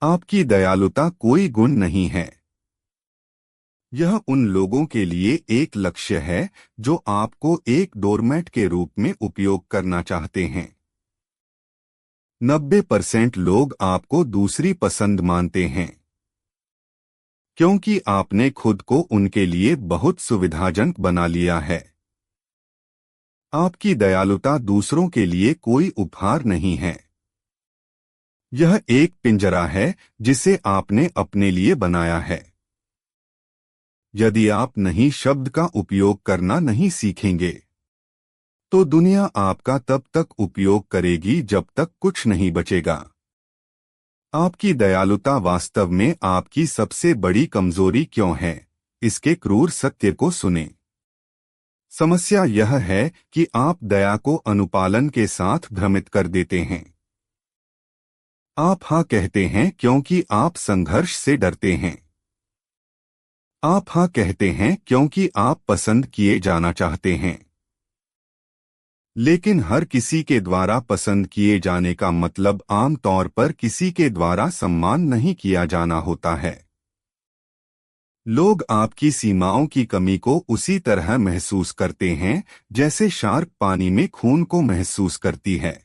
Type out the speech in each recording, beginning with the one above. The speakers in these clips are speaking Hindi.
आपकी दयालुता कोई गुण नहीं है। यह उन लोगों के लिए एक लक्ष्य है जो आपको एक डोरमैट के रूप में उपयोग करना चाहते हैं। 90% लोग आपको दूसरी पसंद मानते हैं क्योंकि आपने खुद को उनके लिए बहुत सुविधाजनक बना लिया है। आपकी दयालुता दूसरों के लिए कोई उपहार नहीं है। यह एक पिंजरा है जिसे आपने अपने लिए बनाया है। यदि आप नहीं शब्द का उपयोग करना नहीं सीखेंगे तो दुनिया आपका तब तक उपयोग करेगी जब तक कुछ नहीं बचेगा। आपकी दयालुता वास्तव में आपकी सबसे बड़ी कमजोरी क्यों है, इसके क्रूर सत्य को सुनें। समस्या यह है कि आप दया को अनुपालन के साथ भ्रमित कर देते हैं। आप हाँ कहते हैं क्योंकि आप संघर्ष से डरते हैं। आप हाँ कहते हैं क्योंकि आप पसंद किए जाना चाहते हैं। लेकिन हर किसी के द्वारा पसंद किए जाने का मतलब आम तौर पर किसी के द्वारा सम्मान नहीं किया जाना होता है। लोग आपकी सीमाओं की कमी को उसी तरह महसूस करते हैं जैसे शार्क पानी में खून को महसूस करती है।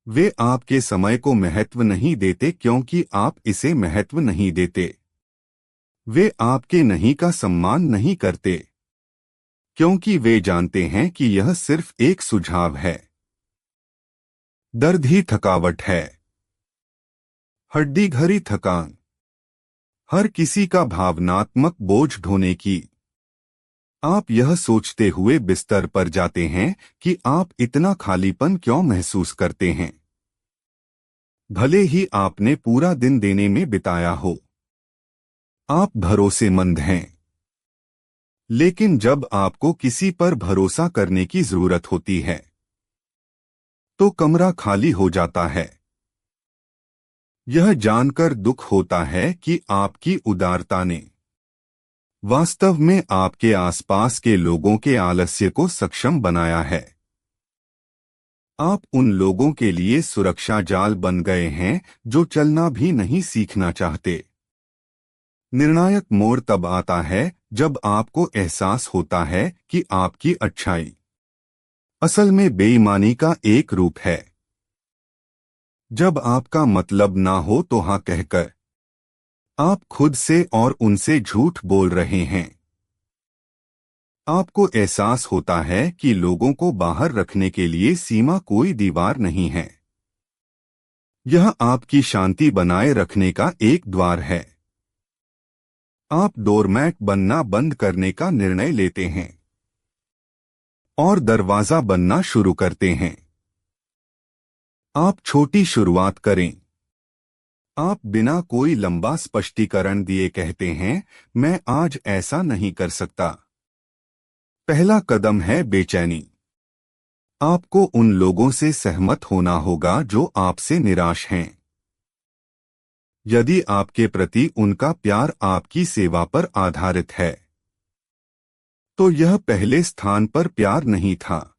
वे आपके समय को महत्व नहीं देते क्योंकि आप इसे महत्व नहीं देते। वे आपके नहीं का सम्मान नहीं करते क्योंकि वे जानते हैं कि यह सिर्फ एक सुझाव है। दर्द ही थकावट है। हड्डी घरी थकान हर किसी का भावनात्मक बोझ ढोने की। आप यह सोचते हुए बिस्तर पर जाते हैं कि आप इतना खालीपन क्यों महसूस करते हैं, भले ही आपने पूरा दिन देने में बिताया हो। आप भरोसेमंद हैं, लेकिन जब आपको किसी पर भरोसा करने की जरूरत होती है तो कमरा खाली हो जाता है। यह जानकर दुख होता है कि आपकी उदारता ने वास्तव में आपके आसपास के लोगों के आलस्य को सक्षम बनाया है। आप उन लोगों के लिए सुरक्षा जाल बन गए हैं जो चलना भी नहीं सीखना चाहते। निर्णायक मोड़ तब आता है जब आपको एहसास होता है कि आपकी अच्छाई असल में बेईमानी का एक रूप है। जब आपका मतलब ना हो तो हाँ कहकर आप खुद से और उनसे झूठ बोल रहे हैं। आपको एहसास होता है कि लोगों को बाहर रखने के लिए सीमा कोई दीवार नहीं है। यह आपकी शांति बनाए रखने का एक द्वार है। आप डोरमैट बनना बंद करने का निर्णय लेते हैं और दरवाजा बनना शुरू करते हैं। आप छोटी शुरुआत करें। आप बिना कोई लंबा स्पष्टीकरण दिए कहते हैं, मैं आज ऐसा नहीं कर सकता। पहला कदम है बेचैनी। आपको उन लोगों से सहमत होना होगा जो आपसे निराश हैं। यदि आपके प्रति उनका प्यार आपकी सेवा पर आधारित है तो यह पहले स्थान पर प्यार नहीं था,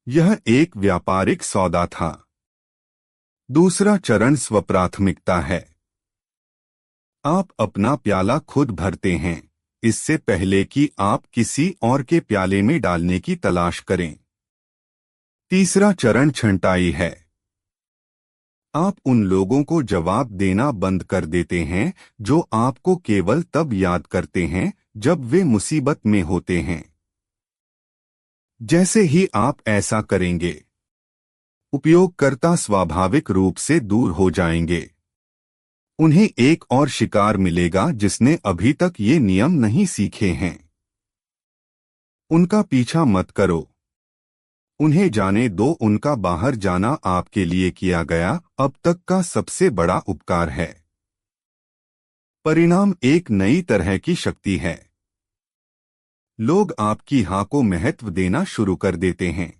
यह एक व्यापारिक सौदा था। दूसरा चरण स्वप्राथमिकता है। आप अपना प्याला खुद भरते हैं इससे पहले कि आप किसी और के प्याले में डालने की तलाश करें। तीसरा चरण छंटाई है। आप उन लोगों को जवाब देना बंद कर देते हैं जो आपको केवल तब याद करते हैं जब वे मुसीबत में होते हैं। जैसे ही आप ऐसा करेंगे, उपयोगकर्ता स्वाभाविक रूप से दूर हो जाएंगे। उन्हें एक और शिकार मिलेगा जिसने अभी तक ये नियम नहीं सीखे हैं। उनका पीछा मत करो। उन्हें जाने दो, उनका बाहर जाना आपके लिए किया गया अब तक का सबसे बड़ा उपकार है। परिणाम एक नई तरह की शक्ति है। लोग आपकी हाँ को महत्व देना शुरू कर देते हैं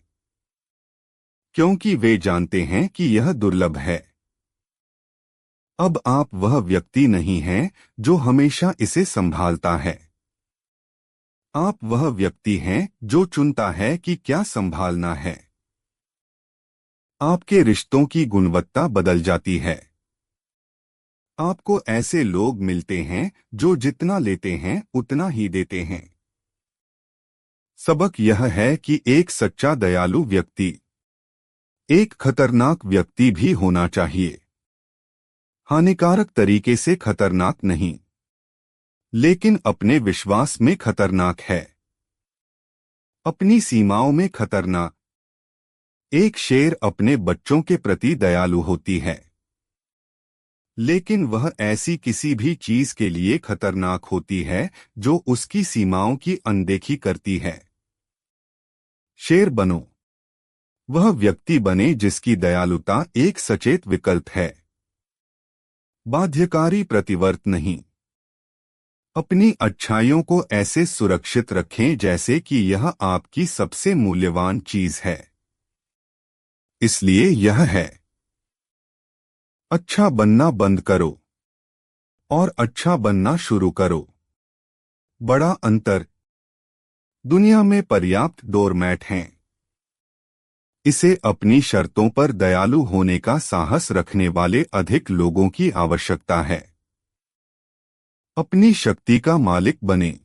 क्योंकि वे जानते हैं कि यह दुर्लभ है। अब आप वह व्यक्ति नहीं हैं जो हमेशा इसे संभालता है। आप वह व्यक्ति हैं जो चुनता है कि क्या संभालना है। आपके रिश्तों की गुणवत्ता बदल जाती है। आपको ऐसे लोग मिलते हैं जो जितना लेते हैं उतना ही देते हैं। सबक यह है कि एक सच्चा दयालु व्यक्ति एक खतरनाक व्यक्ति भी होना चाहिए। हानिकारक तरीके से खतरनाक नहीं, लेकिन अपने विश्वास में खतरनाक है, अपनी सीमाओं में खतरनाक। एक शेर अपने बच्चों के प्रति दयालु होती है, लेकिन वह ऐसी किसी भी चीज के लिए खतरनाक होती है जो उसकी सीमाओं की अनदेखी करती है। शेर बनो, वह व्यक्ति बने जिसकी दयालुता एक सचेत विकल्प है, बाध्यकारी प्रतिवर्त नहीं। अपनी अच्छाइयों को ऐसे सुरक्षित रखें जैसे कि यह आपकी सबसे मूल्यवान चीज है। इसलिए यह है, अच्छा बनना बंद करो और अच्छा बनना शुरू करो। बड़ा अंतर। दुनिया में पर्याप्त डोरमैट हैं। इसे अपनी शर्तों पर दयालु होने का साहस रखने वाले अधिक लोगों की आवश्यकता है। अपनी शक्ति का मालिक बने।